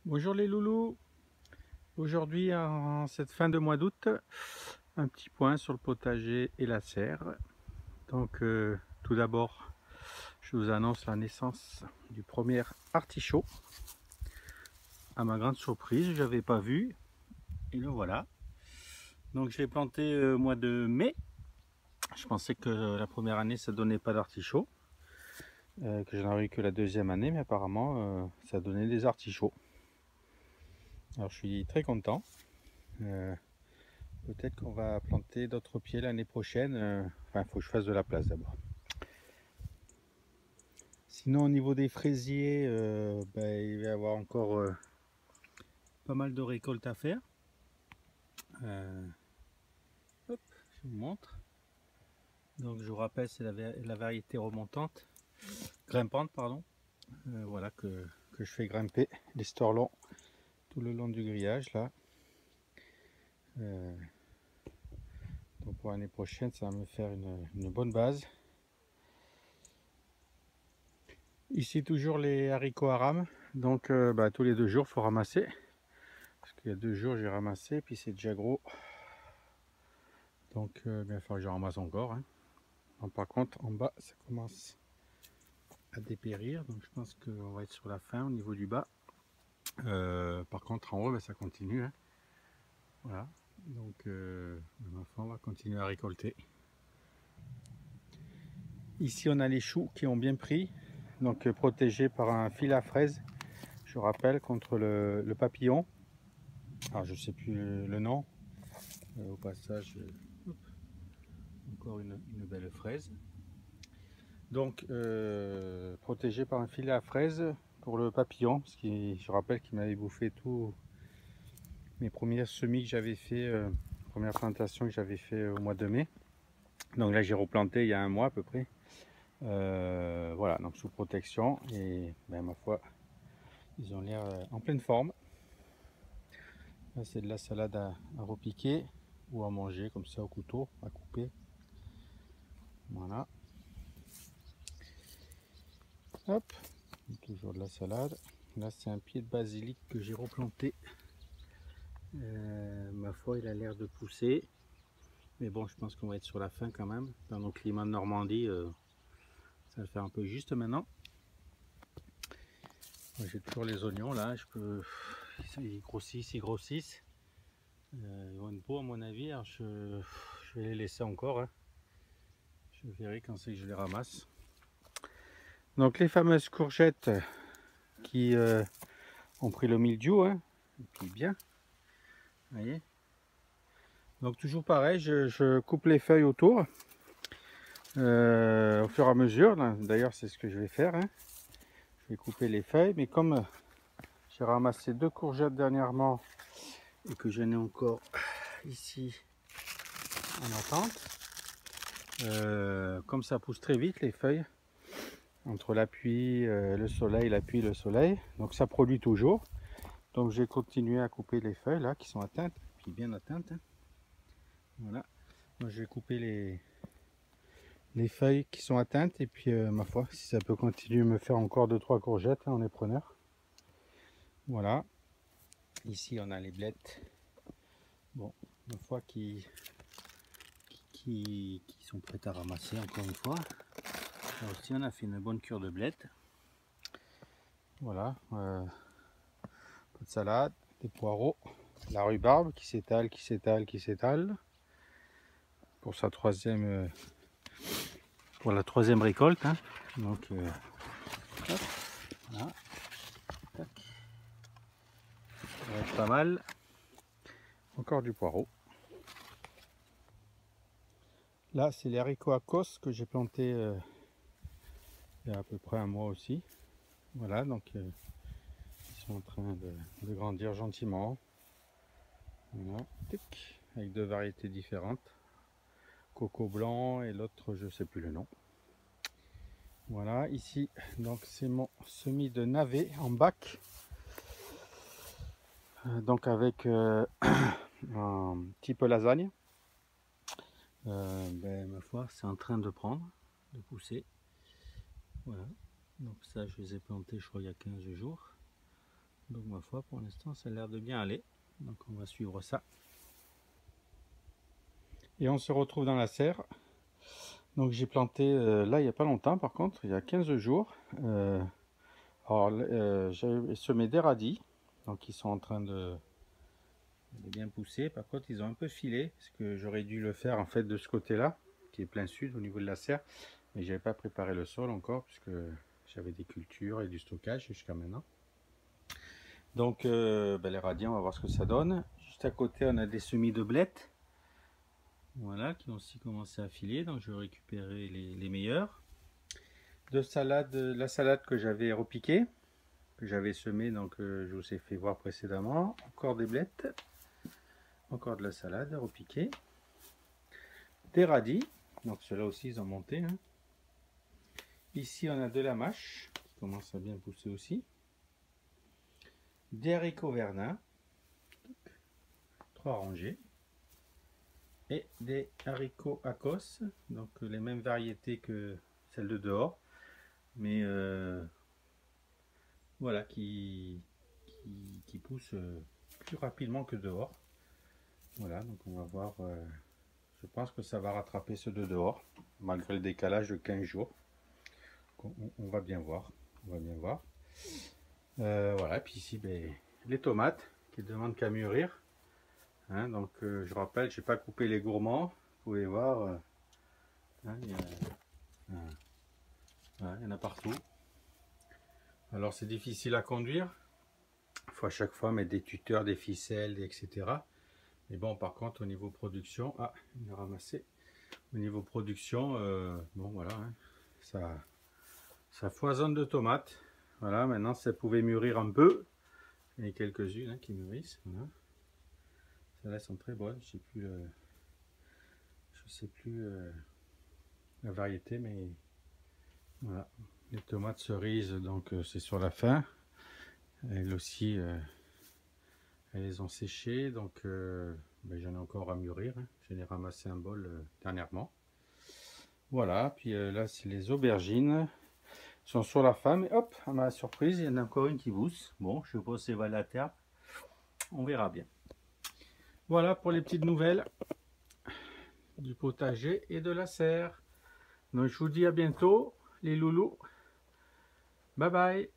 Bonjour les loulous. Aujourd'hui, en cette fin de mois d'août, un petit point sur le potager et la serre. Donc tout d'abord, je vous annonce la naissance du premier artichaut. À ma grande surprise, je n'avais pas vu et le voilà. Donc je l'ai planté au mois de mai. Je pensais que la première année ça donnait pas d'artichaut, que j'en aurais eu que la deuxième année, mais apparemment ça donnait des artichauts. Alors je suis très content. Peut-être qu'on va planter d'autres pieds l'année prochaine. Enfin, il faut que je fasse de la place d'abord. Sinon, au niveau des fraisiers, il va y avoir encore pas mal de récoltes à faire. Hop, je vous montre. Donc, je vous rappelle, c'est la variété remontante, grimpante, pardon. Voilà que je fais grimper les storlons tout le long du grillage là. Donc pour l'année prochaine, ça va me faire une bonne base. Ici toujours les haricots à rame. Donc tous les 2 jours, il faut ramasser. Parce qu'il y a 2 jours, j'ai ramassé, puis c'est déjà gros. Donc il va falloir que je ramasse encore. Hein. Donc, par contre, en bas, ça commence à dépérir. Donc je pense qu'on va être sur la fin au niveau du bas. Par contre, en haut, ça continue. Hein. Voilà. Donc ma foi, on va continuer à récolter. Ici, on a les choux qui ont bien pris. Donc protégés par un fil à fraise. Je rappelle, contre le papillon. Alors je ne sais plus le nom. Au passage, encore une belle fraise. Donc protégé par un filet à fraise pour le papillon, parce que je rappelle qu'il m'avait bouffé tous mes premières semis que j'avais fait, première plantation que j'avais fait au mois de mai. Donc là j'ai replanté il y a un mois à peu près. Voilà, donc sous protection et ma foi, ils ont l'air en pleine forme. Là c'est de la salade à repiquer ou à manger comme ça au couteau, à couper. Voilà. Hop, toujours de la salade. Là c'est un pied de basilic que j'ai replanté. Ma foi, il a l'air de pousser. Mais bon, je pense qu'on va être sur la fin quand même. Dans nos climats de Normandie, ça va le faire un peu juste maintenant. J'ai toujours les oignons là. Ils grossissent, ils grossissent. Ils vont être beaux à mon avis. Alors je vais les laisser encore. Hein. Je verrai quand c'est que je les ramasse. Donc les fameuses courgettes qui ont pris le mildiou. Hein. Et puis bien. Vous voyez. Donc toujours pareil, je coupe les feuilles autour. Au fur et à mesure, d'ailleurs c'est ce que je vais faire. Hein. Je vais couper les feuilles, mais comme j'ai ramassé 2 courgettes dernièrement et que j'en ai encore ici en attente, comme ça pousse très vite les feuilles, entre l'appui, le soleil, l'appui, le soleil, donc ça produit toujours. Donc j'ai continué à couper les feuilles là qui sont atteintes, puis bien atteintes. Hein. Voilà, moi je vais couper les feuilles qui sont atteintes et puis ma foi, si ça peut continuer à me faire encore 2-3 courgettes, hein, on est preneur. Voilà, ici on a les blettes, bon, ma foi qui sont prêtes à ramasser encore une fois. Là aussi on a fait une bonne cure de blettes. Voilà, peu de salade, des poireaux, la rhubarbe qui s'étale, qui s'étale, qui s'étale. Pour sa troisième, pour la troisième récolte. Hein. Donc, hop, voilà. Tac. Ça va être pas mal. Encore du poireau. Là, c'est les haricots à cos que j'ai planté il y a à peu près un mois aussi. Voilà, donc ils sont en train de grandir gentiment. Voilà, tic, avec 2 variétés différentes. Coco blanc et l'autre, je sais plus le nom. Voilà, ici, donc c'est mon semis de navet en bac. Donc avec un type lasagne. Ma foi, c'est en train de prendre, de pousser. Voilà. Donc ça, je les ai plantés, je crois, il y a 15 jours. Donc ma foi, pour l'instant, ça a l'air de bien aller. Donc on va suivre ça. Et on se retrouve dans la serre. Donc j'ai planté là il n'y a pas longtemps, par contre, il y a 15 jours. J'avais semé des radis. Donc ils sont en train de bien pousser. Par contre, ils ont un peu filé, parce que j'aurais dû le faire en fait de ce côté-là, qui est plein sud au niveau de la serre. Mais j'avais pas préparé le sol encore, puisque j'avais des cultures et du stockage jusqu'à maintenant. Donc les radis, on va voir ce que ça donne. Juste à côté, on a des semis de blettes. Voilà, qui ont aussi commencé à filer. Donc je vais récupérer les meilleurs. De salade, la salade que j'avais repiquée, que j'avais semée, donc je vous ai fait voir précédemment. Encore des blettes. Encore de la salade repiquée. Des radis. Donc ceux-là aussi, ils ont monté. Hein. Ici, on a de la mâche, qui commence à bien pousser aussi. Des haricots verdins. 3 rangées. Et des haricots Akos, donc les mêmes variétés que celles de dehors, mais voilà, qui poussent plus rapidement que dehors. Voilà, donc on va voir, je pense que ça va rattraper ceux de dehors, malgré le décalage de 15 jours. On va bien voir, on va bien voir. Voilà, puis ici, les tomates qui ne demandent qu'à mûrir. Hein, donc je rappelle, j'ai pas coupé les gourmands, vous pouvez voir, hein, il y en a partout. Alors c'est difficile à conduire, il faut à chaque fois mettre des tuteurs, des ficelles, etc. Mais bon, par contre au niveau production, il a ramassé. Au niveau production, bon voilà, hein, ça foisonne de tomates. Voilà, maintenant ça pouvait mûrir un peu. Il y en a quelques-unes hein, qui mûrissent. Voilà. Celles-là sont très bonnes. Je sais plus la variété, mais voilà. Les tomates cerises, donc c'est sur la fin. Elles aussi, elles les ont séchées, donc j'en ai encore à mûrir. Hein. J'en ai ramassé un bol dernièrement. Voilà, puis là c'est les aubergines. Elles sont sur la fin, mais hop, à ma surprise, il y en a encore une qui pousse. Bon, je suppose que c'est va la terre. On verra bien. Voilà pour les petites nouvelles du potager et de la serre. Donc je vous dis à bientôt, les loulous. Bye bye.